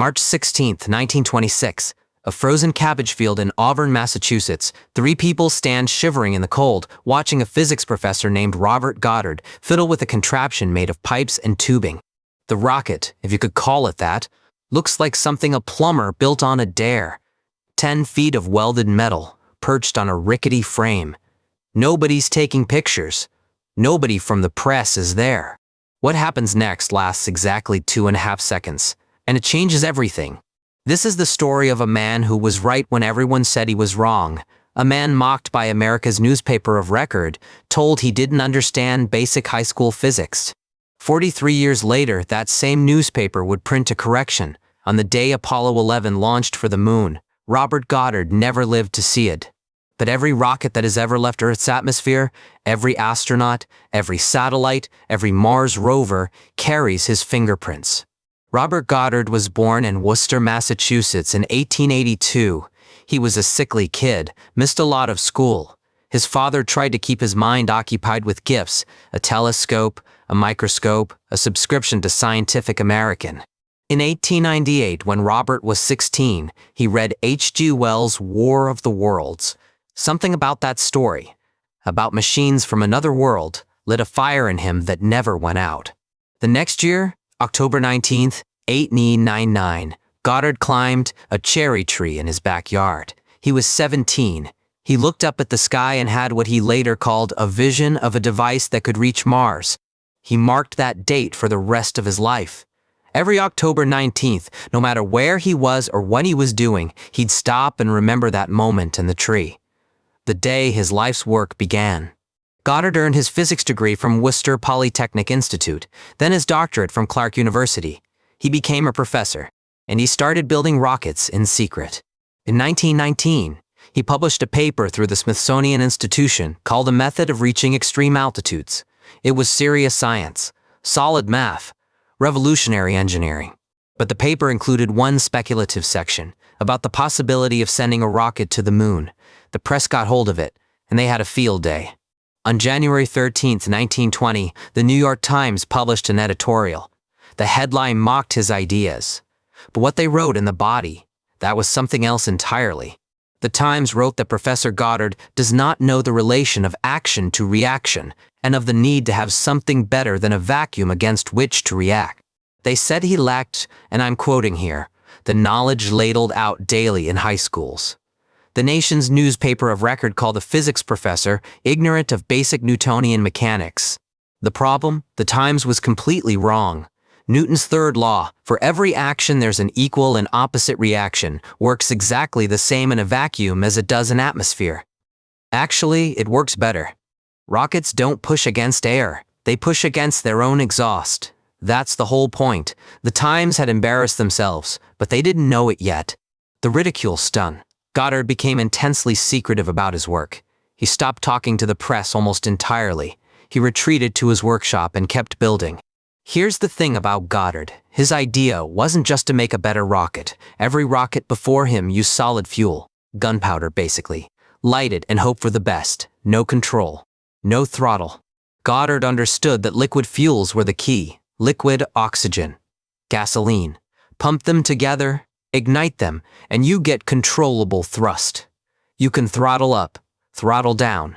March 16, 1926. A frozen cabbage field in Auburn, Massachusetts. 3 people stand shivering in the cold, watching a physics professor named Robert Goddard fiddle with a contraption made of pipes and tubing. The rocket, if you could call it that, looks like something a plumber built on a dare. 10 feet of welded metal, perched on a rickety frame. Nobody's taking pictures. Nobody from the press is there. What happens next lasts exactly 2.5 seconds, and it changes everything. This is the story of a man who was right when everyone said he was wrong, a man mocked by America's newspaper of record, told he didn't understand basic high school physics. 43 years later, that same newspaper would print a correction. On the day Apollo 11 launched for the moon, Robert Goddard never lived to see it. But every rocket that has ever left Earth's atmosphere, every astronaut, every satellite, every Mars rover carries his fingerprints. Robert Goddard was born in Worcester, Massachusetts in 1882. He was a sickly kid, missed a lot of school. His father tried to keep his mind occupied with gifts, a telescope, a microscope, a subscription to Scientific American. In 1898, when Robert was 16, he read H.G. Wells' War of the Worlds. Something about that story, about machines from another world, lit a fire in him that never went out. The next year, October 19th, 1899, Goddard climbed a cherry tree in his backyard. He was 17. He looked up at the sky and had what he later called a vision of a device that could reach Mars. He marked that date for the rest of his life. Every October 19th, no matter where he was or what he was doing, he'd stop and remember that moment in the tree. The day his life's work began. Goddard earned his physics degree from Worcester Polytechnic Institute, then his doctorate from Clark University. He became a professor, and he started building rockets in secret. In 1919, he published a paper through the Smithsonian Institution called A Method of Reaching Extreme Altitudes. It was serious science, solid math, revolutionary engineering. But the paper included one speculative section about the possibility of sending a rocket to the moon. The press got hold of it, and they had a field day. On January 13, 1920, the New York Times published an editorial. The headline mocked his ideas. But what they wrote in the body, that was something else entirely. The Times wrote that Professor Goddard does not know the relation of action to reaction and of the need to have something better than a vacuum against which to react. They said he lacked, and I'm quoting here, the knowledge ladled out daily in high schools. The nation's newspaper of record called the physics professor ignorant of basic Newtonian mechanics. The problem? The Times was completely wrong. Newton's third law, for every action there's an equal and opposite reaction, works exactly the same in a vacuum as it does in atmosphere. Actually, it works better. Rockets don't push against air, they push against their own exhaust. That's the whole point. The Times had embarrassed themselves, but they didn't know it yet. The ridicule stung. Goddard became intensely secretive about his work. He stopped talking to the press almost entirely. He retreated to his workshop and kept building. Here's the thing about Goddard. His idea wasn't just to make a better rocket. Every rocket before him used solid fuel, gunpowder basically. Light it and hope for the best. No control. No throttle. Goddard understood that liquid fuels were the key. Liquid oxygen. Gasoline. Pump them together, ignite them, and you get controllable thrust. You can throttle up, throttle down.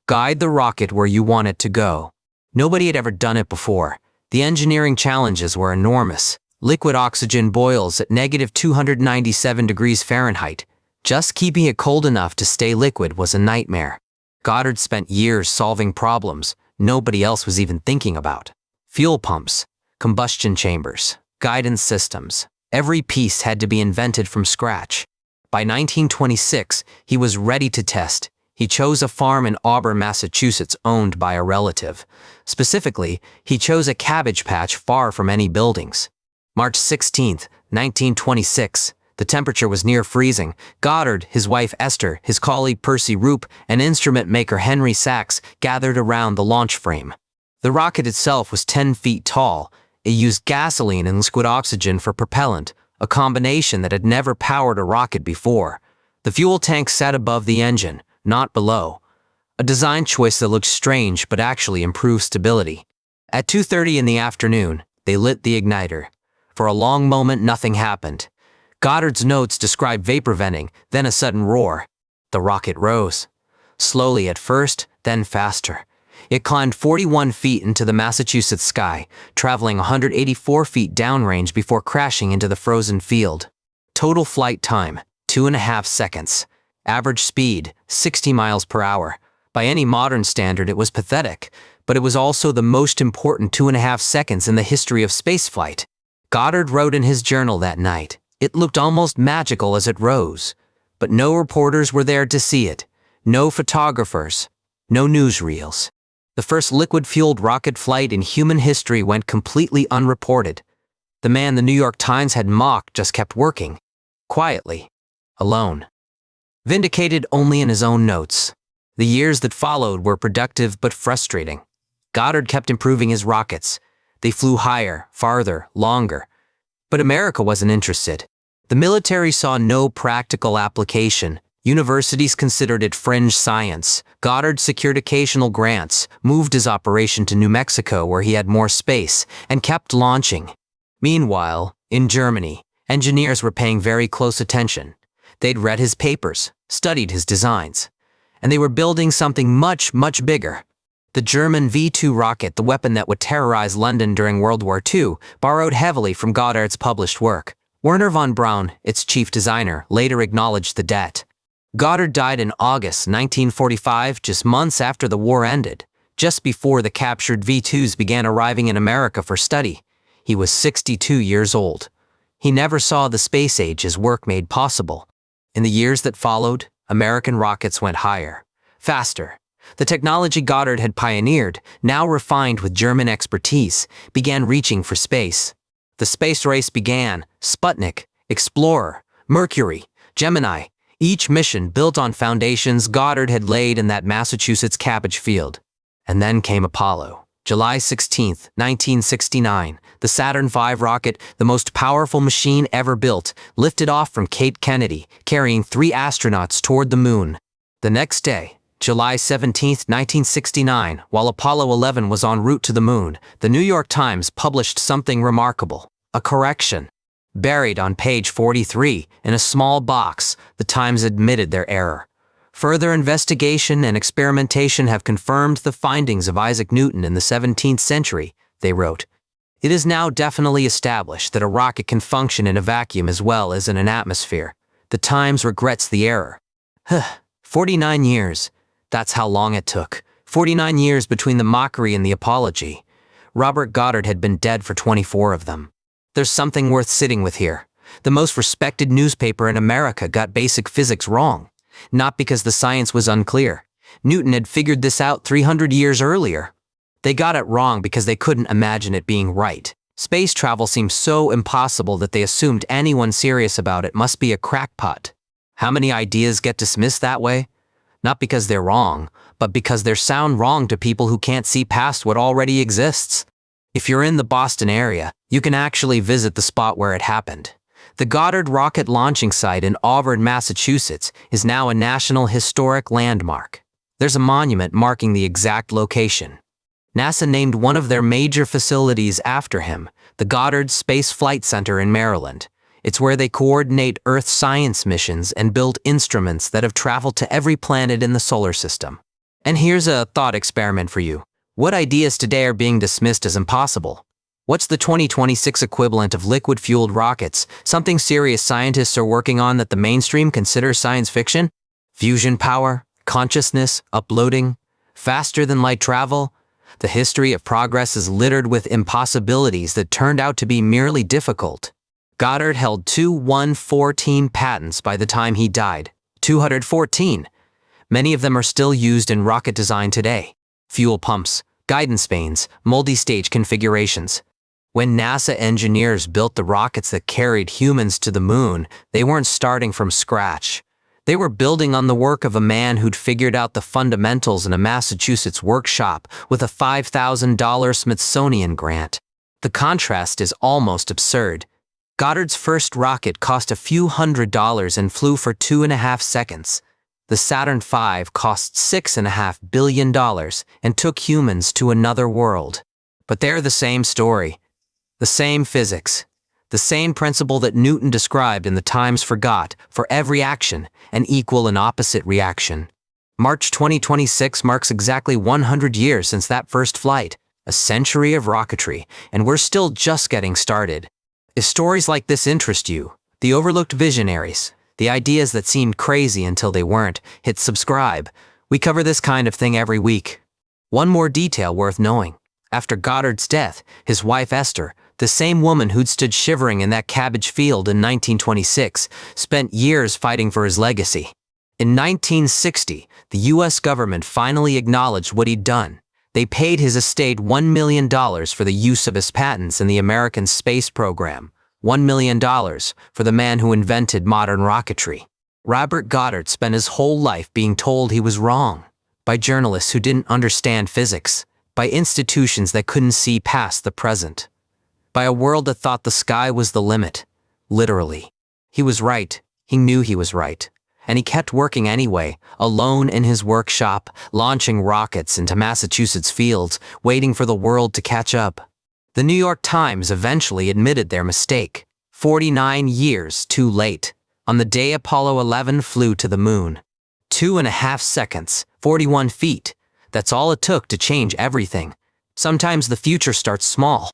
Guide the rocket where you want it to go. Nobody had ever done it before. The engineering challenges were enormous. Liquid oxygen boils at -297 degrees Fahrenheit. Just keeping it cold enough to stay liquid was a nightmare. Goddard spent years solving problems nobody else was even thinking about. Fuel pumps, combustion chambers, guidance systems. Every piece had to be invented from scratch. By 1926, he was ready to test. He chose a farm in Auburn, Massachusetts owned by a relative. Specifically, he chose a cabbage patch far from any buildings. March 16, 1926. The temperature was near freezing. Goddard, his wife Esther, his colleague Percy Roop, and instrument maker Henry Sachs gathered around the launch frame. The rocket itself was 10 feet tall. It used gasoline and liquid oxygen for propellant, a combination that had never powered a rocket before. The fuel tank sat above the engine, not below. A design choice that looked strange but actually improved stability. At 2:30 in the afternoon, they lit the igniter. For a long moment, nothing happened. Goddard's notes describe vapor venting, then a sudden roar. The rocket rose. Slowly at first, then faster. It climbed 41 feet into the Massachusetts sky, traveling 184 feet downrange before crashing into the frozen field. Total flight time, 2.5 seconds. Average speed, 60 miles per hour. By any modern standard, it was pathetic, but it was also the most important 2.5 seconds in the history of spaceflight. Goddard wrote in his journal that night, "It looked almost magical as it rose, but no reporters were there to see it, no photographers, no newsreels." The first liquid-fueled rocket flight in human history went completely unreported. The man the New York Times had mocked just kept working, quietly, alone. Vindicated only in his own notes. The years that followed were productive but frustrating. Goddard kept improving his rockets. They flew higher, farther, longer. But America wasn't interested. The military saw no practical application. Universities considered it fringe science. Goddard secured occasional grants, moved his operation to New Mexico where he had more space, and kept launching. Meanwhile, in Germany, engineers were paying very close attention. They'd read his papers, studied his designs, and they were building something much, much bigger. The German V-2 rocket, the weapon that would terrorize London during World War II, borrowed heavily from Goddard's published work. Wernher von Braun, its chief designer, later acknowledged the debt. Goddard died in August 1945, just months after the war ended, just before the captured V-2s began arriving in America for study. He was 62 years old. He never saw the space age his work made possible. In the years that followed, American rockets went higher, faster. The technology Goddard had pioneered, now refined with German expertise, began reaching for space. The space race began. Sputnik, Explorer, Mercury, Gemini, each mission built on foundations Goddard had laid in that Massachusetts cabbage field. And then came Apollo. July 16, 1969, the Saturn V rocket, the most powerful machine ever built, lifted off from Cape Kennedy, carrying 3 astronauts toward the moon. The next day, July 17, 1969, while Apollo 11 was en route to the moon, the New York Times published something remarkable, a correction. Buried on page 43, in a small box, the Times admitted their error. Further investigation and experimentation have confirmed the findings of Isaac Newton in the 17th century, they wrote. It is now definitely established that a rocket can function in a vacuum as well as in an atmosphere. The Times regrets the error. 49 years. That's how long it took. 49 years between the mockery and the apology. Robert Goddard had been dead for 24 of them. There's something worth sitting with here. The most respected newspaper in America got basic physics wrong. Not because the science was unclear. Newton had figured this out 300 years earlier. They got it wrong because they couldn't imagine it being right. Space travel seemed so impossible that they assumed anyone serious about it must be a crackpot. How many ideas get dismissed that way? Not because they're wrong, but because they sound wrong to people who can't see past what already exists. If you're in the Boston area, you can actually visit the spot where it happened. The Goddard rocket launching site in Auburn, Massachusetts, is now a National Historic Landmark. There's a monument marking the exact location. NASA named one of their major facilities after him, the Goddard Space Flight Center in Maryland. It's where they coordinate Earth science missions and build instruments that have traveled to every planet in the solar system. And here's a thought experiment for you. What ideas today are being dismissed as impossible? What's the 2026 equivalent of liquid-fueled rockets, something serious scientists are working on that the mainstream considers science fiction? Fusion power, consciousness, uploading, faster than light travel? The history of progress is littered with impossibilities that turned out to be merely difficult. Goddard held 214 patents by the time he died. 214. Many of them are still used in rocket design today. Fuel pumps, guidance vanes, multi-stage configurations. When NASA engineers built the rockets that carried humans to the moon, they weren't starting from scratch. They were building on the work of a man who'd figured out the fundamentals in a Massachusetts workshop with a $5,000 Smithsonian grant. The contrast is almost absurd. Goddard's first rocket cost a few $100s and flew for 2.5 seconds. The Saturn V cost $6.5 billion and took humans to another world. But they're the same story, the same physics, The same principle that Newton described in The Times Forgot: for every action, an equal and opposite reaction. March 2026 marks exactly 100 years since that first flight, a century of rocketry, and we're still just getting started. If stories like this interest you, the overlooked visionaries, the ideas that seemed crazy until they weren't, hit subscribe. We cover this kind of thing every week. One more detail worth knowing. After Goddard's death, his wife Esther, the same woman who'd stood shivering in that cabbage field in 1926, spent years fighting for his legacy. In 1960, the U.S. government finally acknowledged what he'd done. They paid his estate $1 million for the use of his patents in the American space program. $1 million for the man who invented modern rocketry. Robert Goddard spent his whole life being told he was wrong. By journalists who didn't understand physics. By institutions that couldn't see past the present. By a world that thought the sky was the limit. Literally. He was right. He knew he was right. And he kept working anyway, alone in his workshop, launching rockets into Massachusetts fields, waiting for the world to catch up. The New York Times eventually admitted their mistake. 49 years too late. On the day Apollo 11 flew to the moon. 2.5 seconds, 41 feet. That's all it took to change everything. Sometimes the future starts small.